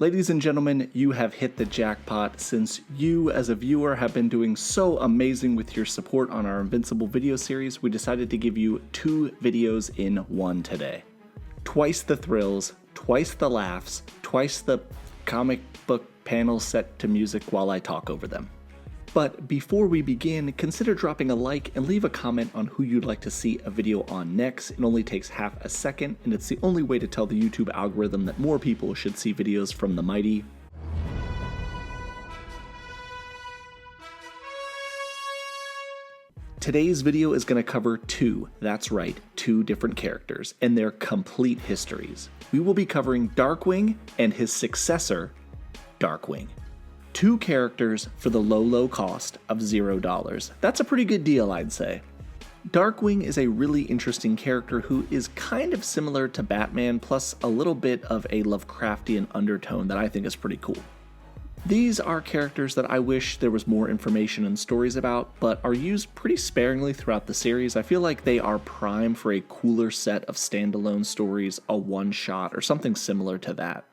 Ladies and gentlemen, you have hit the jackpot. Since you as a viewer have been doing so amazing with your support on our Invincible video series, we decided to give you 2 videos in one today. Twice the thrills, twice the laughs, twice the comic book panels set to music while I talk over them. But before we begin, consider dropping a like and leave a comment on who you'd like to see a video on next. It only takes half a second, and it's the only way to tell the YouTube algorithm that more people should see videos from the mighty. Today's video is going to cover 2 different characters and their complete histories. We will be covering Darkwing and his successor, Darkwing. 2 characters for the low cost of $0. That's a pretty good deal, I'd say. Darkwing is a really interesting character who is kind of similar to Batman, plus a little bit of a Lovecraftian undertone that I think is pretty cool. These are characters that I wish there was more information and stories about, but are used pretty sparingly throughout the series. I feel like they are prime for a cooler set of standalone stories, a one-shot, or something similar to that.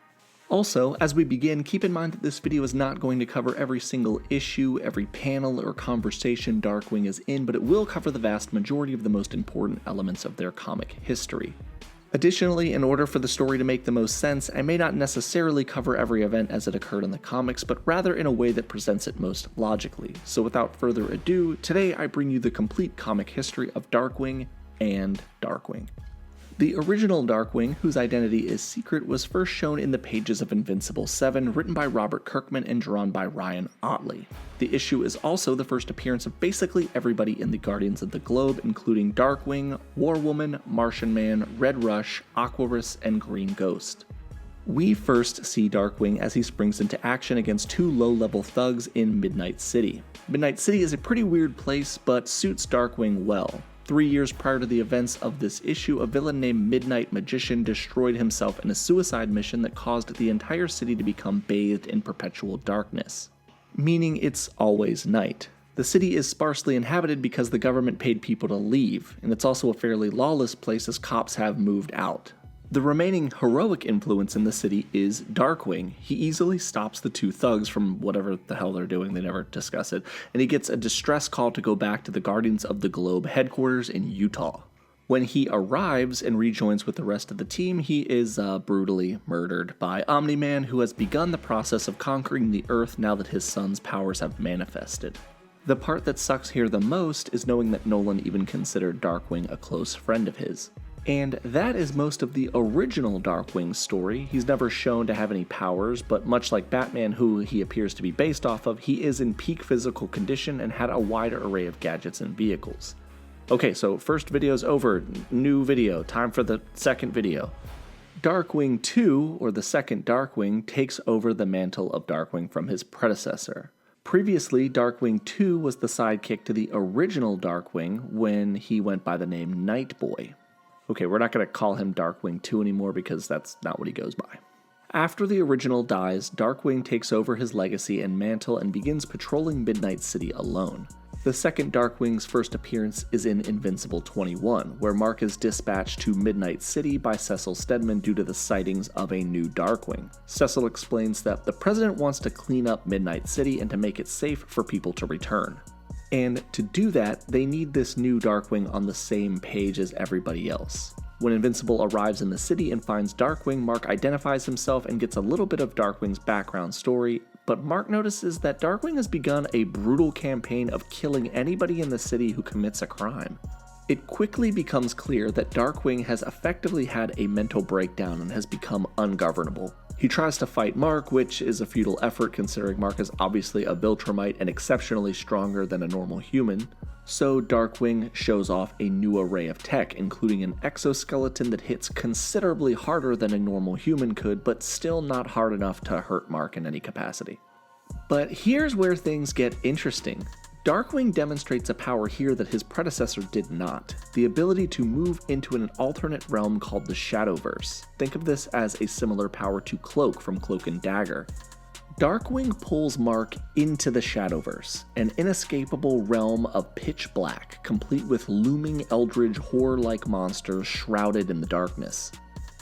Also, as we begin, keep in mind that this video is not going to cover every single issue, every panel, or conversation Darkwing is in, but it will cover the vast majority of the most important elements of their comic history. Additionally, in order for the story to make the most sense, I may not necessarily cover every event as it occurred in the comics, but rather in a way that presents it most logically. So without further ado, today I bring you the complete comic history of Darkwing and Darkwing. The original Darkwing, whose identity is secret, was first shown in the pages of Invincible 7, written by Robert Kirkman and drawn by Ryan Ottley. The issue is also the first appearance of basically everybody in the Guardians of the Globe, including Darkwing, War Woman, Martian Man, Red Rush, Aquarus, and Green Ghost. We first see Darkwing as he springs into action against 2 low-level thugs in Midnight City. Midnight City is a pretty weird place, but suits Darkwing well. 3 years prior to the events of this issue, a villain named Midnight Magician destroyed himself in a suicide mission that caused the entire city to become bathed in perpetual darkness, meaning it's always night. The city is sparsely inhabited because the government paid people to leave, and it's also a fairly lawless place as cops have moved out. The remaining heroic influence in the city is Darkwing. He easily stops the 2 thugs from whatever the hell they're doing, they never discuss it, and he gets a distress call to go back to the Guardians of the Globe headquarters in Utah. When he arrives and rejoins with the rest of the team, he is brutally murdered by Omni-Man, who has begun the process of conquering the Earth now that his son's powers have manifested. The part that sucks here the most is knowing that Nolan even considered Darkwing a close friend of his. And that is most of the original Darkwing story. He's never shown to have any powers, but much like Batman, who he appears to be based off of, he is in peak physical condition and had a wide array of gadgets and vehicles. Okay, so first video's over, new video, time for the second video. Darkwing II, or the second Darkwing, takes over the mantle of Darkwing from his predecessor. Previously, Darkwing II was the sidekick to the original Darkwing when he went by the name Nightboy. Okay, we're not going to call him Darkwing 2 anymore because that's not what he goes by. After the original dies, Darkwing takes over his legacy and mantle and begins patrolling Midnight City alone. The second Darkwing's first appearance is in Invincible 21, where Mark is dispatched to Midnight City by Cecil Stedman due to the sightings of a new Darkwing. Cecil explains that the president wants to clean up Midnight City and to make it safe for people to return. And to do that, they need this new Darkwing on the same page as everybody else. When Invincible arrives in the city and finds Darkwing, Mark identifies himself and gets a little bit of Darkwing's background story, but Mark notices that Darkwing has begun a brutal campaign of killing anybody in the city who commits a crime. It quickly becomes clear that Darkwing has effectively had a mental breakdown and has become ungovernable. He tries to fight Mark, which is a futile effort considering Mark is obviously a Viltrumite and exceptionally stronger than a normal human. So Darkwing shows off a new array of tech, including an exoskeleton that hits considerably harder than a normal human could, but still not hard enough to hurt Mark in any capacity. But here's where things get interesting. Darkwing demonstrates a power here that his predecessor did not, the ability to move into an alternate realm called the Shadowverse. Think of this as a similar power to Cloak from Cloak and Dagger. Darkwing pulls Mark into the Shadowverse, an inescapable realm of pitch black, complete with looming eldritch horror-like monsters shrouded in the darkness.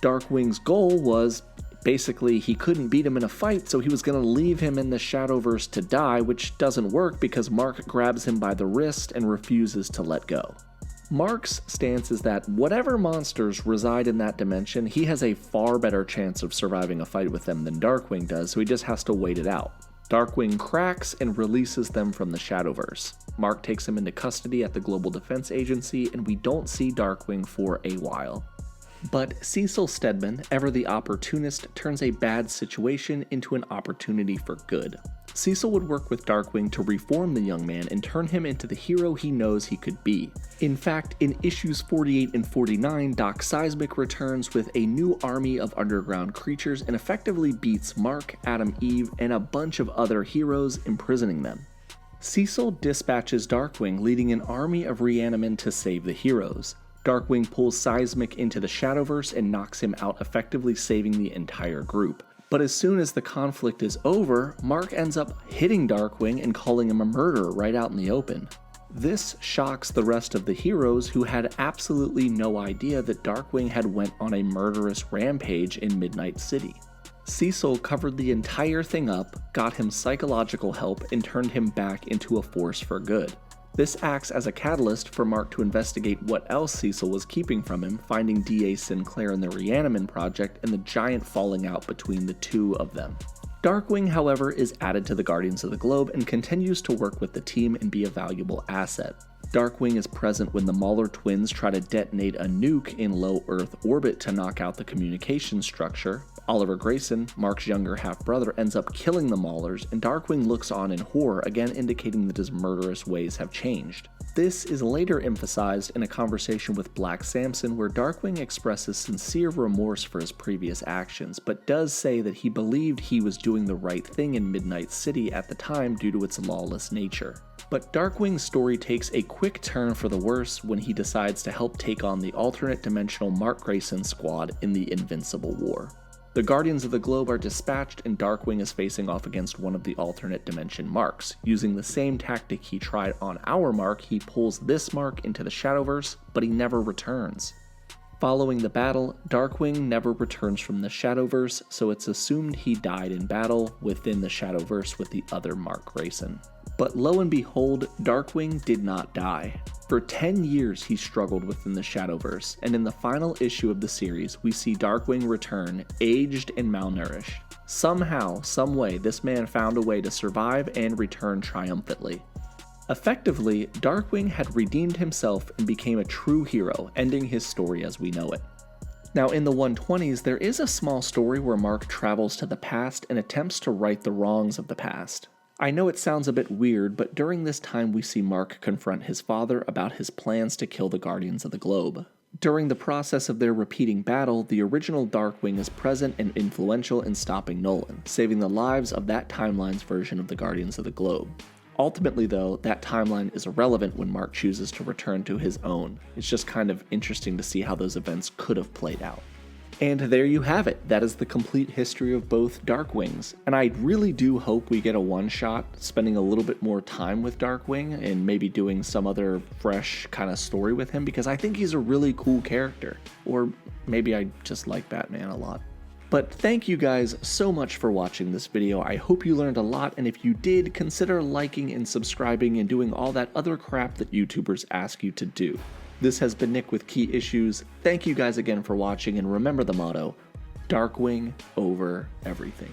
Darkwing's goal was Basically, he couldn't beat him in a fight, so he was going to leave him in the Shadowverse to die, which doesn't work because Mark grabs him by the wrist and refuses to let go. Mark's stance is that whatever monsters reside in that dimension, he has a far better chance of surviving a fight with them than Darkwing does, so he just has to wait it out. Darkwing cracks and releases them from the Shadowverse. Mark takes him into custody at the Global Defense Agency, and we don't see Darkwing for a while. But Cecil Stedman, ever the opportunist, turns a bad situation into an opportunity for good. Cecil would work with Darkwing to reform the young man and turn him into the hero he knows he could be. In fact, in issues 48 and 49, Doc Seismic returns with a new army of underground creatures and effectively beats Mark, Adam Eve, and a bunch of other heroes, imprisoning them. Cecil dispatches Darkwing, leading an army of Reanimen to save the heroes. Darkwing pulls Seismic into the Shadowverse and knocks him out, effectively saving the entire group. But as soon as the conflict is over, Mark ends up hitting Darkwing and calling him a murderer right out in the open. This shocks the rest of the heroes, who had absolutely no idea that Darkwing had went on a murderous rampage in Midnight City. Cecil covered the entire thing up, got him psychological help, and turned him back into a force for good. This acts as a catalyst for Mark to investigate what else Cecil was keeping from him, finding D.A. Sinclair and the Reanimen Project and the giant falling out between the two of them. Darkwing, however, is added to the Guardians of the Globe and continues to work with the team and be a valuable asset. Darkwing is present when the Mauler twins try to detonate a nuke in low Earth orbit to knock out the communication structure. Oliver Grayson, Mark's younger half-brother, ends up killing the Maulers, and Darkwing looks on in horror, again indicating that his murderous ways have changed. This is later emphasized in a conversation with Black Samson, where Darkwing expresses sincere remorse for his previous actions, but does say that he believed he was doing the right thing in Midnight City at the time due to its lawless nature. But Darkwing's story takes a quick turn for the worse when he decides to help take on the alternate dimensional Mark Grayson squad in the Invincible War. The Guardians of the Globe are dispatched, and Darkwing is facing off against one of the alternate dimension Marks. Using the same tactic he tried on our Mark, he pulls this Mark into the Shadowverse, but he never returns. Following the battle, Darkwing never returns from the Shadowverse, so it's assumed he died in battle within the Shadowverse with the other Mark Grayson. But lo and behold, Darkwing did not die. For 10 years he struggled within the Shadowverse, and in the final issue of the series, we see Darkwing return, aged and malnourished. Somehow, someway, this man found a way to survive and return triumphantly. Effectively, Darkwing had redeemed himself and became a true hero, ending his story as we know it. Now, in the 120s, there is a small story where Mark travels to the past and attempts to right the wrongs of the past. I know it sounds a bit weird, but during this time we see Mark confront his father about his plans to kill the Guardians of the Globe. During the process of their repeating battle, the original Darkwing is present and influential in stopping Nolan, saving the lives of that timeline's version of the Guardians of the Globe. Ultimately, though, that timeline is irrelevant when Mark chooses to return to his own. It's just kind of interesting to see how those events could have played out. And there you have it. That is the complete history of both Darkwings. And I really do hope we get a one-shot spending a little bit more time with Darkwing and maybe doing some other fresh kind of story with him, because I think he's a really cool character. Or maybe I just like Batman a lot. But thank you guys so much for watching this video. I hope you learned a lot, and if you did, consider liking and subscribing and doing all that other crap that YouTubers ask you to do. This has been Nick with Key Issues. Thank you guys again for watching, and remember the motto, Darkwing over everything.